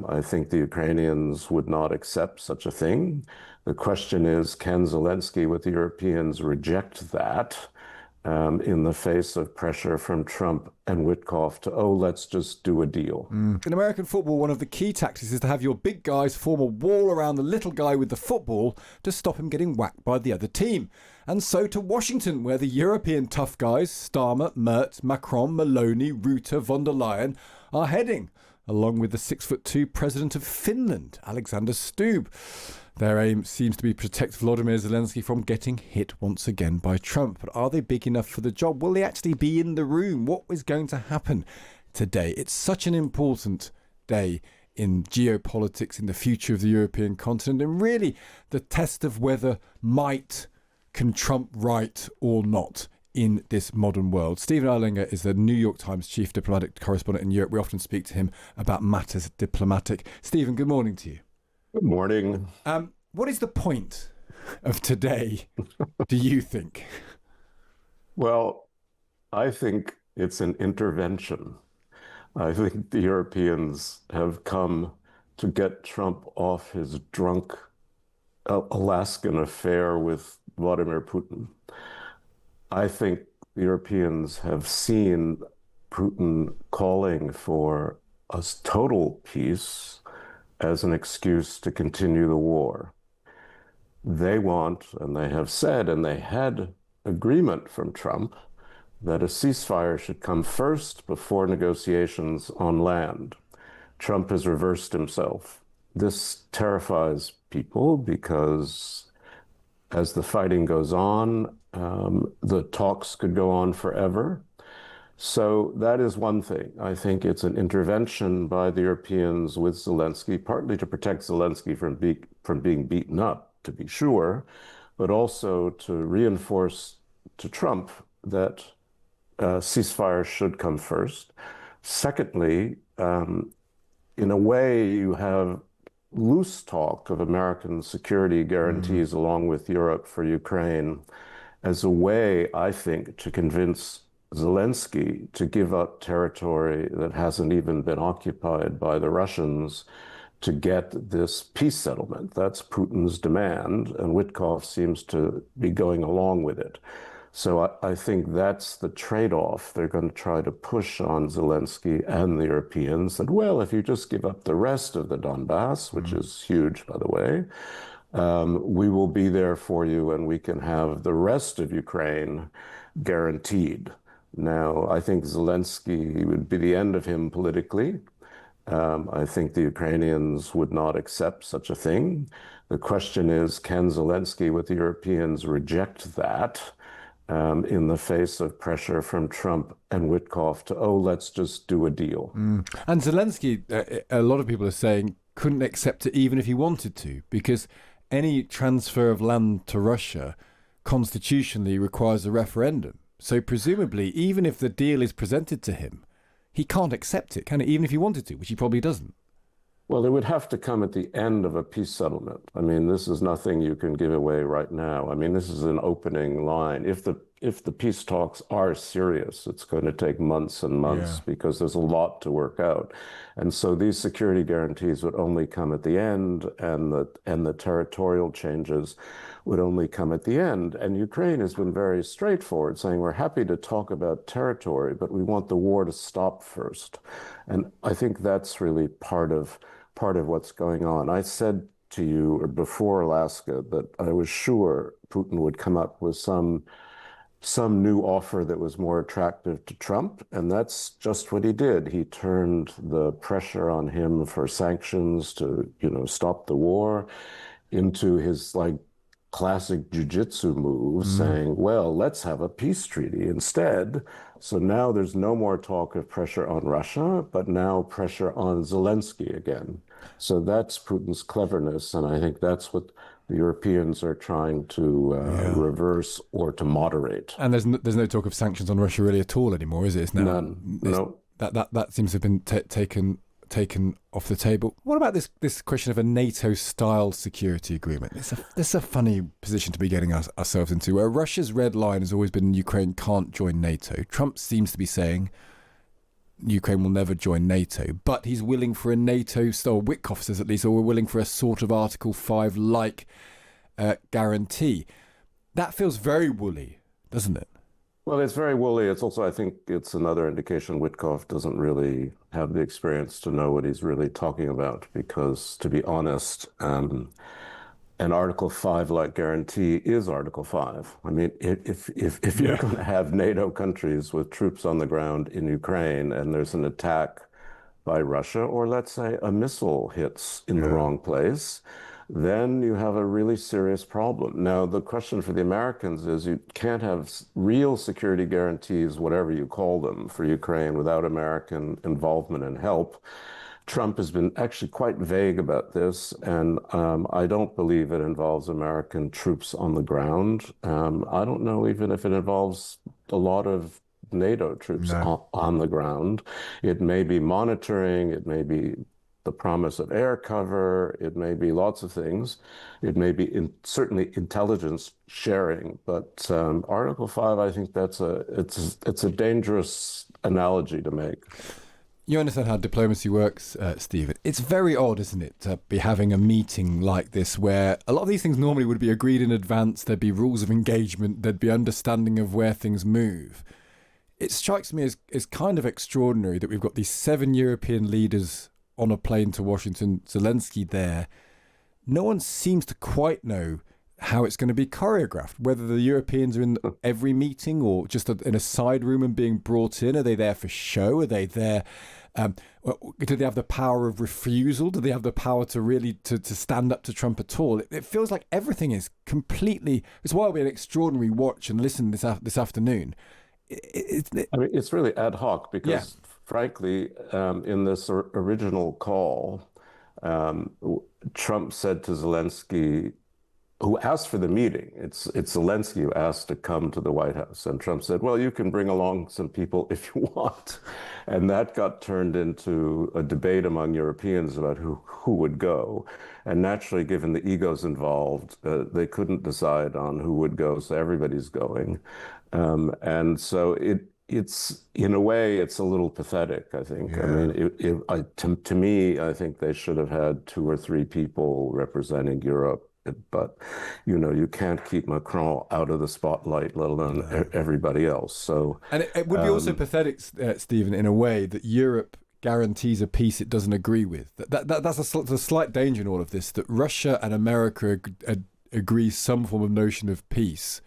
I think the Ukrainians would not accept such a thing. The question is, can Zelensky with the Europeans reject that in the face of pressure from Trump and Witkoff to, oh, let's just do a deal? In American football, one of the key tactics is to have your big guys form a wall around the little guy with the football to stop him getting whacked by the other team. And so to Washington, where the European tough guys, Starmer, Merz, Macron, Maloney, Rutte, von der Leyen, are heading, along with the 6'2" president of Finland, Alexander Stubb. Their aim seems to be protect Volodymyr Zelensky from getting hit once again by Trump. But are they big enough for the job? Will they actually be in the room? What is going to happen today? It's such an important day in geopolitics, in the future of the European continent, and really the test of whether might can trump right or not in this modern world. Stephen Erlanger is the New York Times chief diplomatic correspondent in Europe. We often speak to him about matters diplomatic. Stephen, good morning to you. Good morning. What is the point of today, do you think? Well, I think it's an intervention. I think the Europeans have come to get Trump off his drunk Alaskan affair with Vladimir Putin. I think the Europeans have seen Putin calling for a total peace as an excuse to continue the war. They want, and they have said, and they had agreement from Trump, that a ceasefire should come first before negotiations on land. Trump has reversed himself. This terrifies people because as the fighting goes on, the talks could go on forever. So that is one thing. I think it's an intervention by the Europeans with Zelensky, partly to protect Zelensky from being beaten up, to be sure, but also to reinforce to Trump that ceasefire should come first. Secondly, in a way, you have loose talk of American security guarantees along with Europe for Ukraine as a way, I think, to convince Zelensky to give up territory that hasn't even been occupied by the Russians to get this peace settlement. That's Putin's demand, and Witkoff seems to be going along with it. So I think that's the trade-off. They're going to try to push on Zelensky and the Europeans that, well, if you just give up the rest of the Donbass, which is huge, by the way, we will be there for you and we can have the rest of Ukraine guaranteed. Now, I think Zelensky would be the end of him politically. I think the Ukrainians would not accept such a thing. The question is, can Zelensky with the Europeans reject that in the face of pressure from Trump and Witkoff to, oh, let's just do a deal? And Zelensky, a lot of people are saying, couldn't accept it even if he wanted to, because any transfer of land to Russia constitutionally requires a referendum. So presumably, even if the deal is presented to him, he can't accept it, can he? Even if he wanted to, which he probably doesn't. Well, it would have to come at the end of a peace settlement. I mean, this is nothing you can give away right now. I mean, this is an opening line. If the peace talks are serious, it's going to take months and months because there's a lot to work out. And so these security guarantees would only come at the end, and the territorial changes would only come at the end. And Ukraine has been very straightforward, saying we're happy to talk about territory, but we want the war to stop first. And I think that's really part of what's going on. I said to you before Alaska that I was sure Putin would come up with some new offer that was more attractive to Trump, and that's just what he did. He turned the pressure on him for sanctions to, stop the war into his classic jujitsu move, saying, well, let's have a peace treaty instead. So now there's no more talk of pressure on Russia, but now pressure on Zelensky again. So that's Putin's cleverness, and I think that's what the Europeans are trying to reverse or to moderate. And there's no talk of sanctions on Russia really at all anymore, is it? It's now, none. No. That seems to have been taken off the table. What about this question of a NATO-style security agreement? It's a funny position to be getting ourselves into, where Russia's red line has always been Ukraine can't join NATO. Trump seems to be saying Ukraine will never join NATO, but he's willing for a NATO, so Witkoff says at least, or we're willing for a sort of Article 5-like guarantee. That feels very woolly, doesn't it? Well, it's very woolly. It's also, I think it's another indication Witkoff doesn't really have the experience to know what he's really talking about, because to be honest, an Article 5-like guarantee is Article 5. I mean, if you're going to have NATO countries with troops on the ground in Ukraine and there's an attack by Russia, or let's say a missile hits in the wrong place, then you have a really serious problem. Now, the question for the Americans is you can't have real security guarantees, whatever you call them, for Ukraine without American involvement and help. Trump has been actually quite vague about this, and I don't believe it involves American troops on the ground. I don't know even if it involves a lot of NATO troops on the ground. It may be monitoring, it may be the promise of air cover, it may be lots of things. It may be certainly intelligence sharing, but Article 5, I think it's a dangerous analogy to make. You understand how diplomacy works, Stephen. It's very odd, isn't it, to be having a meeting like this where a lot of these things normally would be agreed in advance, there'd be rules of engagement, there'd be understanding of where things move. It strikes me as kind of extraordinary that we've got these 7 European leaders on a plane to Washington, Zelensky there. No one seems to quite know how it's going to be choreographed, whether the Europeans are in every meeting or just in a side room and being brought in. Are they there for show? Are they there? Do they have the power of refusal? Do they have the power to really to stand up to Trump at all? It feels like everything is completely... It's why it'll be an extraordinary watch and listen this afternoon. I mean, it's really ad hoc because, frankly, in this original call, Trump said to Zelensky, who asked for the meeting. It's Zelensky who asked to come to the White House. And Trump said, well, you can bring along some people if you want. And that got turned into a debate among Europeans about who would go. And naturally, given the egos involved, they couldn't decide on who would go. So everybody's going. And so it's in a way, it's a little pathetic, I think. I mean, to me, I think they should have had 2 or 3 people representing Europe. But, you can't keep Macron out of the spotlight, let alone everybody else. So, and it would be also pathetic, Stephen, in a way that Europe guarantees a peace it doesn't agree with. That's a slight danger in all of this, that Russia and America agree some form of notion of peace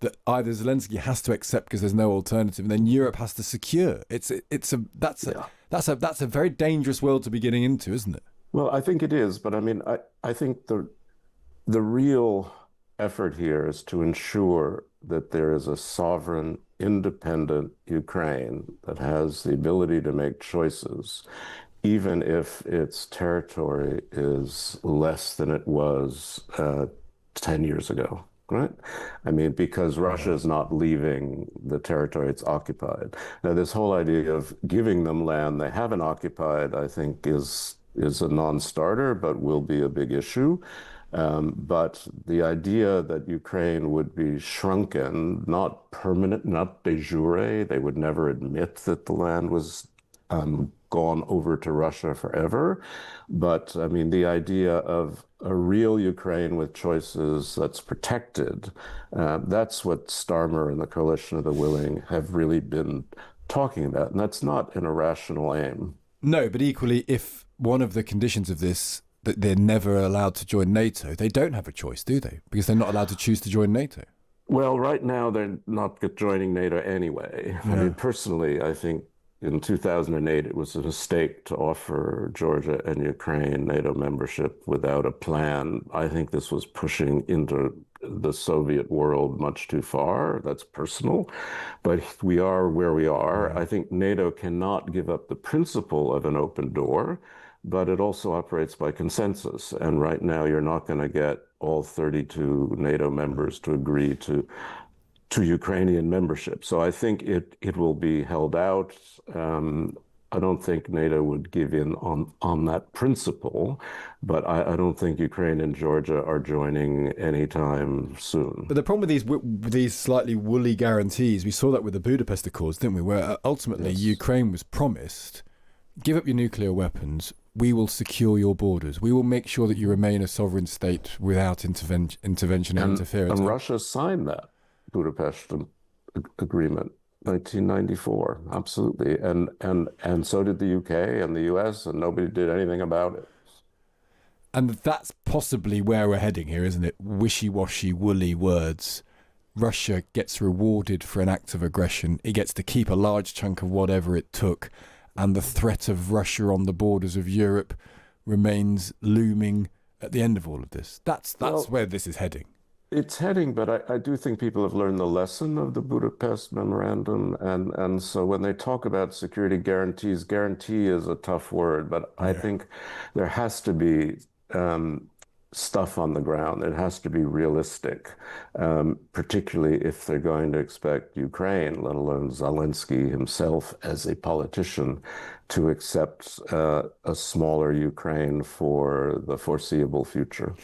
that either Zelensky has to accept because there's no alternative, and then Europe has to secure. That's a very dangerous world to be getting into, isn't it? Well, I think it is, but I mean, I think the real effort here is to ensure that there is a sovereign, independent Ukraine that has the ability to make choices, even if its territory is less than it was 10 years ago, right? I mean, because Russia is not leaving the territory it's occupied. Now, this whole idea of giving them land they haven't occupied, I think, is a non-starter, but will be a big issue. But the idea that Ukraine would be shrunken, not permanent, not de jure, they would never admit that the land was gone over to Russia forever. But I mean, the idea of a real Ukraine with choices that's protected, that's what Starmer and the Coalition of the Willing have really been talking about. And that's not an irrational aim. No, but equally, if one of the conditions of this that they're never allowed to join NATO, they don't have a choice, do they? Because they're not allowed to choose to join NATO. Well, right now, they're not joining NATO anyway. I mean, personally, I think in 2008, it was a mistake to offer Georgia and Ukraine NATO membership without a plan. I think this was pushing into the Soviet world much too far. That's personal. But we are where we are. I think NATO cannot give up the principle of an open door, but it also operates by consensus. And right now, you're not going to get all 32 NATO members to agree to Ukrainian membership. So I think it will be held out. I don't think NATO would give in on that principle, but I don't think Ukraine and Georgia are joining anytime soon. But the problem with these slightly woolly guarantees, we saw that with the Budapest Accords, didn't we? Where ultimately Yes. Ukraine was promised, give up your nuclear weapons, we will secure your borders. We will make sure that you remain a sovereign state without intervention and interference. And Russia signed that Budapest agreement, 1994, absolutely, and so did the UK and the US, and nobody did anything about it. And that's possibly where we're heading here, isn't it? Wishy-washy, woolly words. Russia gets rewarded for an act of aggression. It gets to keep a large chunk of whatever it took. And the threat of Russia on the borders of Europe remains looming at the end of all of this. That's Well, where this is heading. it's heading, but I do think people have learned the lesson of the Budapest Memorandum. And so when they talk about security guarantees, guarantee is a tough word, but I Yeah. think there has to be stuff on the ground. It has to be realistic, particularly if they're going to expect Ukraine, let alone Zelensky himself as a politician, to accept a smaller Ukraine for the foreseeable future.